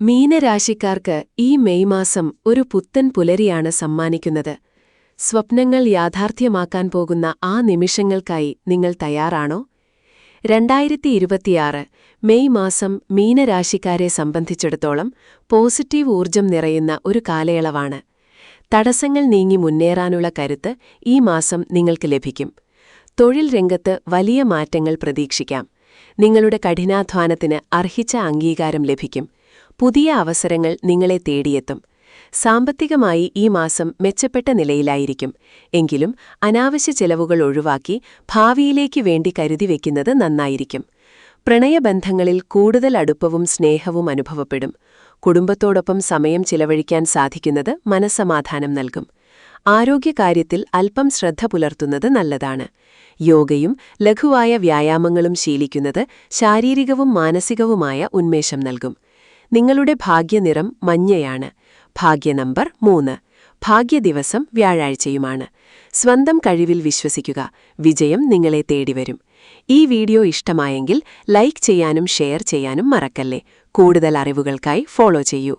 മീനരാശിക്കാർക്ക് ഈ മെയ് മാസം ഒരു പുത്തൻ പുലരിയാണ് സമ്മാനിക്കുന്നത്. സ്വപ്നങ്ങൾ യാഥാർത്ഥ്യമാക്കാൻ പോകുന്ന ആ നിമിഷങ്ങൾക്കായി നിങ്ങൾ തയ്യാറാണോ? 2026 മെയ് മാസം മീനരാശിക്കാരെ സംബന്ധിച്ചിടത്തോളം പോസിറ്റീവ് ഊർജം നിറയുന്ന ഒരു കാലയളവാണ്. തടസ്സങ്ങൾ നീങ്ങി മുന്നേറാനുള്ള കരുത്ത് ഈ മാസം നിങ്ങൾക്ക് ലഭിക്കും. തൊഴിൽ രംഗത്ത് വലിയ മാറ്റങ്ങൾ പ്രതീക്ഷിക്കാം. നിങ്ങളുടെ കഠിനാധ്വാനത്തിന് അർഹിച്ച അംഗീകാരം ലഭിക്കും. പുതിയ അവസരങ്ങൾ നിങ്ങളെ തേടിയെത്തും. സാമ്പത്തികമായി ഈ മാസം മെച്ചപ്പെട്ട നിലയിലായിരിക്കും. എങ്കിലും അനാവശ്യ ചെലവുകൾ ഒഴിവാക്കി ഭാവിയിലേക്ക് വേണ്ടി കരുതിവെക്കുന്നത് നന്നായിരിക്കും. പ്രണയബന്ധങ്ങളിൽ കൂടുതൽ അടുപ്പവും സ്നേഹവും അനുഭവപ്പെടും. കുടുംബത്തോടൊപ്പം സമയം ചിലവഴിക്കാൻ സാധിക്കുന്നത് മനസ്സമാധാനം നൽകും. ആരോഗ്യകാര്യത്തിൽ അല്പം ശ്രദ്ധ പുലർത്തുന്നത് നല്ലതാണ്. യോഗയും ലഘുവായ വ്യായാമങ്ങളും ശീലിക്കുന്നത് ശാരീരികവും മാനസികവുമായ ഉന്മേഷം നൽകും. നിങ്ങളുടെ ഭാഗ്യനിറം മഞ്ഞയാണ്. ഭാഗ്യ നമ്പർ 3. ഭാഗ്യദിവസം വ്യാഴാഴ്ചയുമാണ്. സ്വന്തം കഴിവിൽ വിശ്വസിക്കുക. വിജയം നിങ്ങളെ തേടിവരും. ഈ വീഡിയോ ഇഷ്ടമായെങ്കിൽ ലൈക്ക് ചെയ്യാനും ഷെയർ ചെയ്യാനും മറക്കല്ലേ. കൂടുതൽ അറിവുകൾക്കായി ഫോളോ ചെയ്യൂ.